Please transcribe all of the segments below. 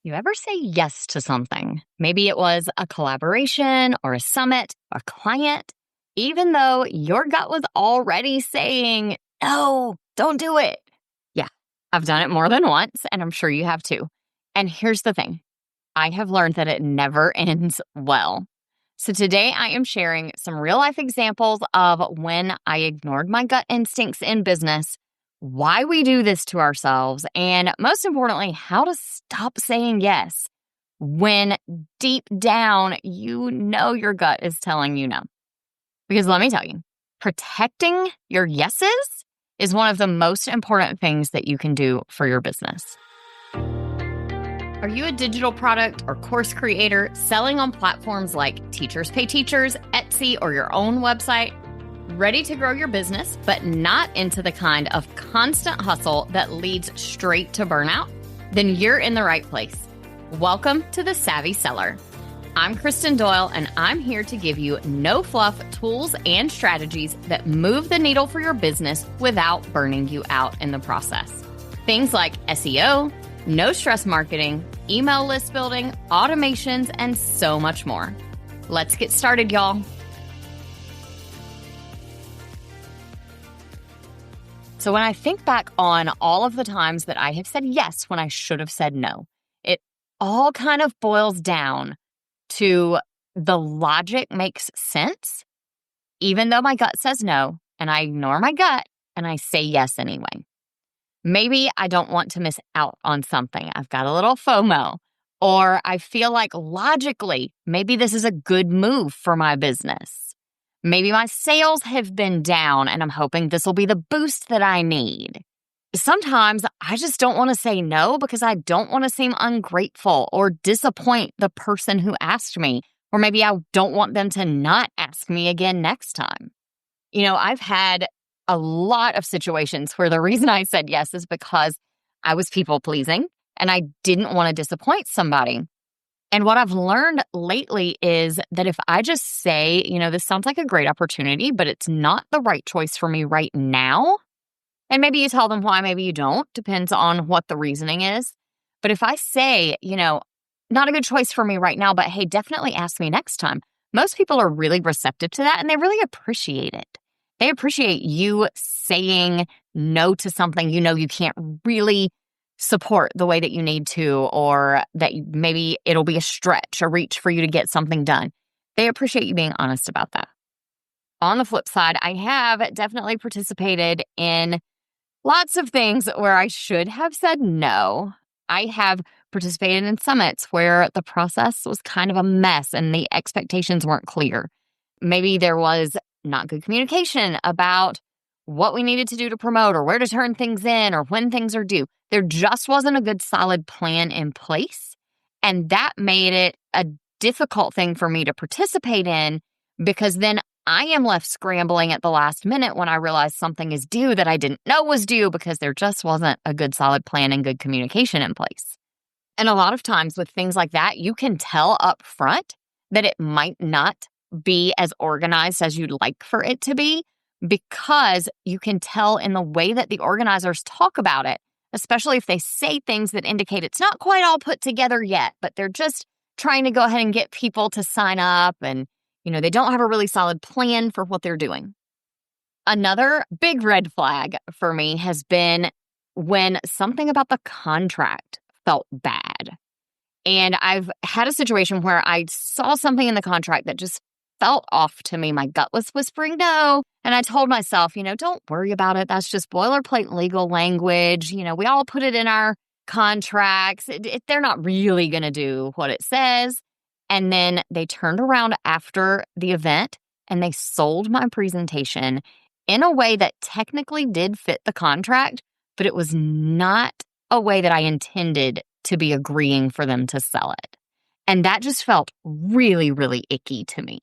You ever say yes to something? Maybe it was a collaboration or a summit or a client, even though your gut was already saying, no, don't do it. Yeah, I've done it more than once, and I'm sure you have too. And here's the thing, I have learned that it never ends well. So today I am sharing some real life examples of when I ignored my gut instincts in business, why we do this to ourselves, and most importantly, how to stop saying yes when deep down you know your gut is telling you no. Because let me tell you, protecting your yeses is one of the most important things that you can do for your business. Are you a digital product or course creator selling on platforms like Teachers Pay Teachers, Etsy, or your own website? Ready to grow your business, but not into the kind of constant hustle that leads straight to burnout? Then you're in the right place. Welcome to The Savvy Seller. I'm Kristen Doyle, and I'm here to give you no-fluff tools and strategies that move the needle for your business without burning you out in the process. Things like SEO, no-stress marketing, email list building, automations, and so much more. Let's get started, y'all. So when I think back on all of the times that I have said yes when I should have said no, it all kind of boils down to the logic makes sense, even though my gut says no, and I ignore my gut and I say yes anyway. Maybe I don't want to miss out on something. I've got a little FOMO, or I feel like logically, maybe this is a good move for my business. Maybe my sales have been down and I'm hoping this will be the boost that I need. Sometimes I just don't want to say no because I don't want to seem ungrateful or disappoint the person who asked me, or maybe I don't want them to not ask me again next time. You know, I've had a lot of situations where the reason I said yes is because I was people pleasing and I didn't want to disappoint somebody. And what I've learned lately is that if I just say, this sounds like a great opportunity, but it's not the right choice for me right now. And maybe you tell them why, maybe you don't, depends on what the reasoning is. But if I say, not a good choice for me right now, but hey, definitely ask me next time. Most people are really receptive to that and they really appreciate it. They appreciate you saying no to something you can't really support the way that you need to, or that maybe it'll be a stretch, a reach for you to get something done. They appreciate you being honest about that. On the flip side, I have definitely participated in lots of things where I should have said no. I have participated in summits where the process was kind of a mess and the expectations weren't clear. Maybe there was not good communication about what we needed to do to promote or where to turn things in or when things are due. There just wasn't a good solid plan in place. And that made it a difficult thing for me to participate in, because then I am left scrambling at the last minute when I realize something is due that I didn't know was due because there just wasn't a good solid plan and good communication in place. And a lot of times with things like that, you can tell up front that it might not be as organized as you'd like for it to be, because you can tell in the way that the organizers talk about it, especially if they say things that indicate it's not quite all put together yet, but they're just trying to go ahead and get people to sign up, and they don't have a really solid plan for what they're doing. Another big red flag for me has been when something about the contract felt bad. And I've had a situation where I saw something in the contract that just felt off to me. My gut was whispering no. And I told myself, don't worry about it. That's just boilerplate legal language. We all put it in our contracts. They're not really going to do what it says. And then they turned around after the event and they sold my presentation in a way that technically did fit the contract, but it was not a way that I intended to be agreeing for them to sell it. And that just felt really, really icky to me.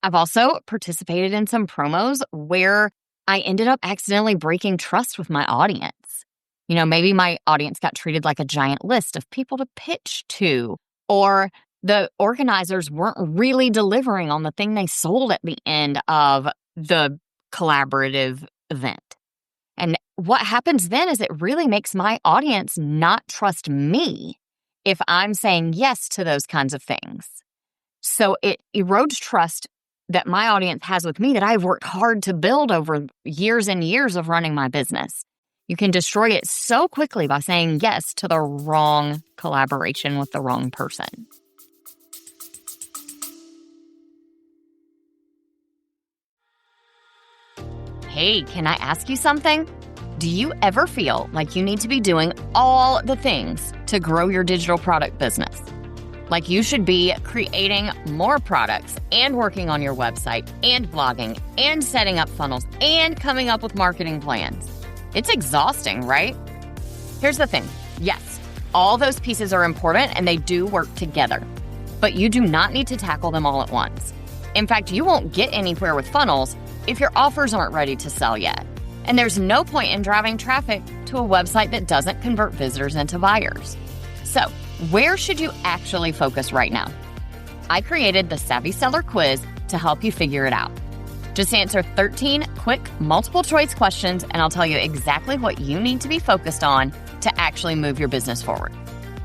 I've also participated in some promos where I ended up accidentally breaking trust with my audience. Maybe my audience got treated like a giant list of people to pitch to, or the organizers weren't really delivering on the thing they sold at the end of the collaborative event. And what happens then is it really makes my audience not trust me if I'm saying yes to those kinds of things. So it erodes trust that my audience has with me that I've worked hard to build over years and years of running my business. You can destroy it so quickly by saying yes to the wrong collaboration with the wrong person. Hey, can I ask you something? Do you ever feel like you need to be doing all the things to grow your digital product business? Like you should be creating more products and working on your website and blogging and setting up funnels and coming up with marketing plans. It's exhausting, right? Here's the thing. Yes, all those pieces are important and they do work together, but you do not need to tackle them all at once. In fact, you won't get anywhere with funnels if your offers aren't ready to sell yet. And there's no point in driving traffic to a website that doesn't convert visitors into buyers. So, where should you actually focus right now? I created the Savvy Seller Quiz to help you figure it out. Just answer 13 quick multiple choice questions and I'll tell you exactly what you need to be focused on to actually move your business forward.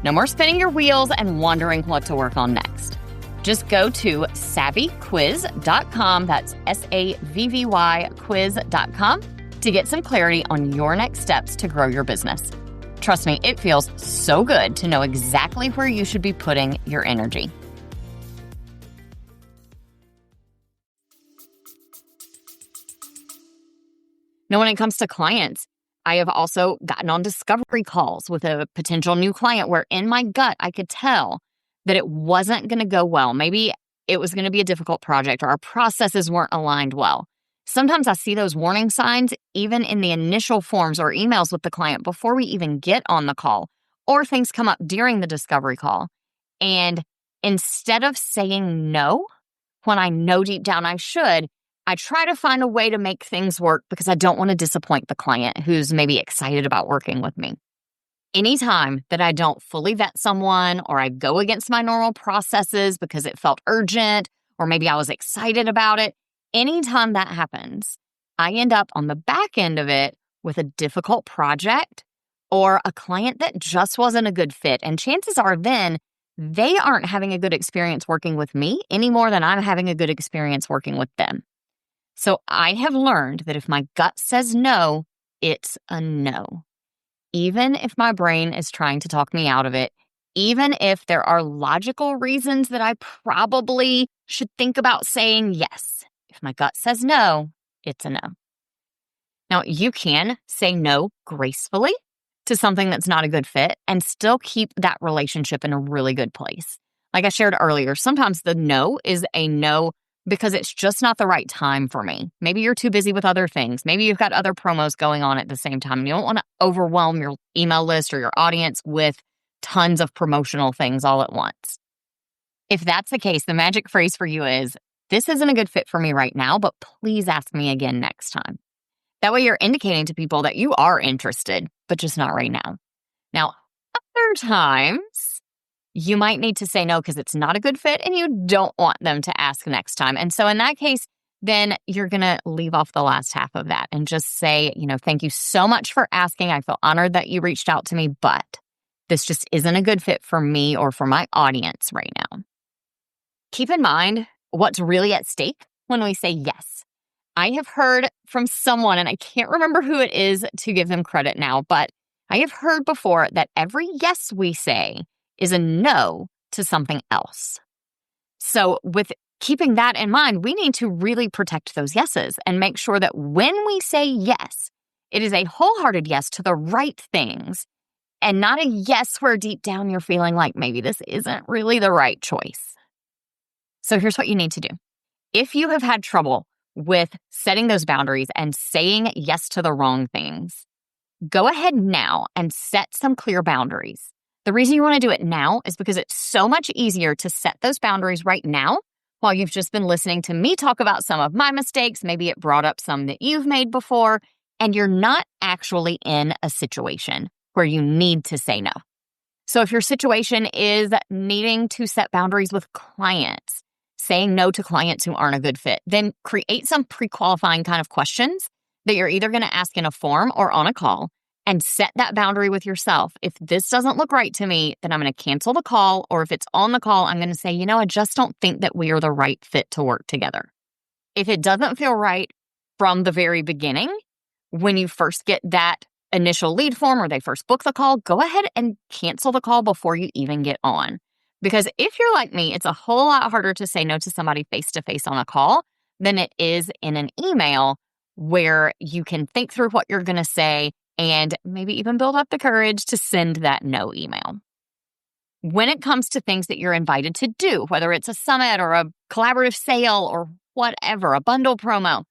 No more spinning your wheels and wondering what to work on next. Just go to savvyquiz.com, that's SAVVY quiz.com, to get some clarity on your next steps to grow your business. Trust me, it feels so good to know exactly where you should be putting your energy. Now, when it comes to clients, I have also gotten on discovery calls with a potential new client where in my gut, I could tell that it wasn't going to go well. Maybe it was going to be a difficult project or our processes weren't aligned well. Sometimes I see those warning signs even in the initial forms or emails with the client before we even get on the call, or things come up during the discovery call. And instead of saying no, when I know deep down I should, I try to find a way to make things work because I don't want to disappoint the client who's maybe excited about working with me. Anytime that I don't fully vet someone or I go against my normal processes because it felt urgent or maybe I was excited about it, anytime that happens, I end up on the back end of it with a difficult project or a client that just wasn't a good fit. And chances are then they aren't having a good experience working with me any more than I'm having a good experience working with them. So I have learned that if my gut says no, it's a no. Even if my brain is trying to talk me out of it, even if there are logical reasons that I probably should think about saying yes. If my gut says no, it's a no. Now, you can say no gracefully to something that's not a good fit and still keep that relationship in a really good place. Like I shared earlier, sometimes the no is a no because it's just not the right time for me. Maybe you're too busy with other things. Maybe you've got other promos going on at the same time. You don't want to overwhelm your email list or your audience with tons of promotional things all at once. If that's the case, the magic phrase for you is, this isn't a good fit for me right now, but please ask me again next time. That way you're indicating to people that you are interested, but just not right now. Now, other times, you might need to say no because it's not a good fit and you don't want them to ask next time. And so in that case, then you're going to leave off the last half of that and just say, thank you so much for asking. I feel honored that you reached out to me, but this just isn't a good fit for me or for my audience right now. Keep in mind what's really at stake when we say yes. I have heard from someone, and I can't remember who it is to give them credit now, but I have heard before that every yes we say is a no to something else. So with keeping that in mind, we need to really protect those yeses and make sure that when we say yes, it is a wholehearted yes to the right things and not a yes where deep down you're feeling like maybe this isn't really the right choice. So here's what you need to do. If you have had trouble with setting those boundaries and saying yes to the wrong things, go ahead now and set some clear boundaries. The reason you want to do it now is because it's so much easier to set those boundaries right now while you've just been listening to me talk about some of my mistakes. Maybe it brought up some that you've made before, and you're not actually in a situation where you need to say no. So if your situation is needing to set boundaries with clients, saying no to clients who aren't a good fit, then create some pre-qualifying kind of questions that you're either going to ask in a form or on a call and set that boundary with yourself. If this doesn't look right to me, then I'm going to cancel the call. Or if it's on the call, I'm going to say, I just don't think that we are the right fit to work together. If it doesn't feel right from the very beginning, when you first get that initial lead form or they first book the call, go ahead and cancel the call before you even get on. Because if you're like me, it's a whole lot harder to say no to somebody face-to-face on a call than it is in an email where you can think through what you're going to say and maybe even build up the courage to send that no email. When it comes to things that you're invited to do, whether it's a summit or a collaborative sale or whatever, a bundle promo,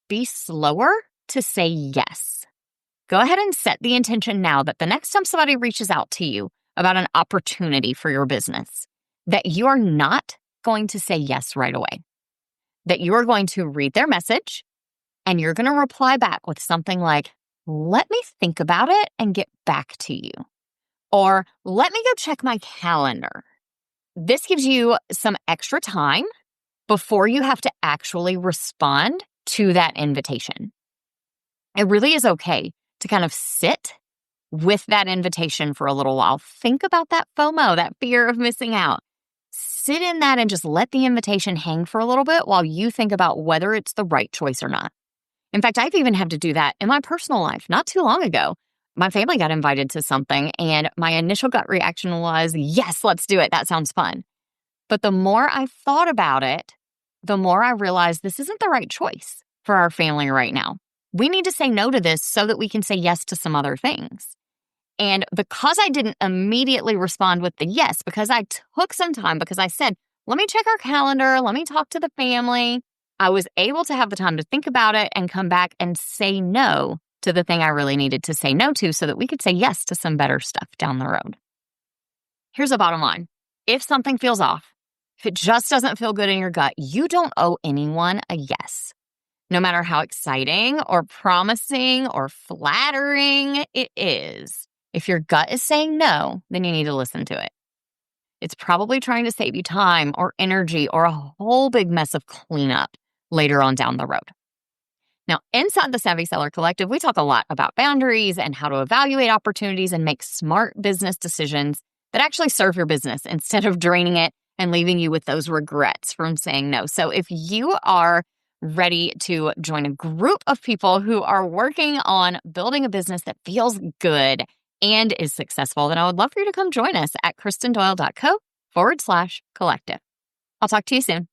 be slower to say yes. Go ahead and set the intention now that the next time somebody reaches out to you about an opportunity for your business, that you are not going to say yes right away, that you are going to read their message and you're going to reply back with something like, let me think about it and get back to you. Or let me go check my calendar. This gives you some extra time before you have to actually respond to that invitation. It really is okay to kind of sit with that invitation for a little while. Think about that FOMO, that fear of missing out. Sit in that and just let the invitation hang for a little bit while you think about whether it's the right choice or not. In fact, I've even had to do that in my personal life. Not too long ago, my family got invited to something and my initial gut reaction was, yes, let's do it. That sounds fun. But the more I thought about it, the more I realized this isn't the right choice for our family right now. We need to say no to this so that we can say yes to some other things. And because I didn't immediately respond with the yes, because I took some time, because I said, let me check our calendar, let me talk to the family, I was able to have the time to think about it and come back and say no to the thing I really needed to say no to so that we could say yes to some better stuff down the road. Here's the bottom line. If something feels off, if it just doesn't feel good in your gut, you don't owe anyone a yes. No matter how exciting or promising or flattering it is, if your gut is saying no, then you need to listen to it. It's probably trying to save you time or energy or a whole big mess of cleanup later on down the road. Now, inside the Savvy Seller Collective, we talk a lot about boundaries and how to evaluate opportunities and make smart business decisions that actually serve your business instead of draining it and leaving you with those regrets from saying no. So if you are ready to join a group of people who are working on building a business that feels good and is successful, then I would love for you to come join us at kristendoyle.co/collective. I'll talk to you soon.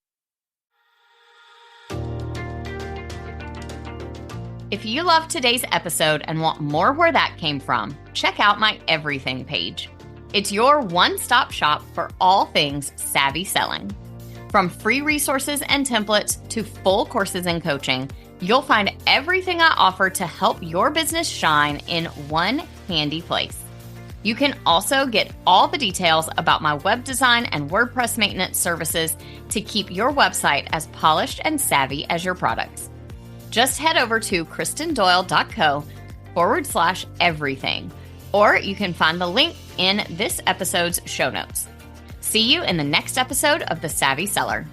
If you loved today's episode and want more where that came from, check out my everything page. It's your one-stop shop for all things savvy selling. From free resources and templates to full courses and coaching, you'll find everything I offer to help your business shine in one handy place. You can also get all the details about my web design and WordPress maintenance services to keep your website as polished and savvy as your products. Just head over to kristendoyle.co/everything, or you can find the link in this episode's show notes. See you in the next episode of The Savvy Seller.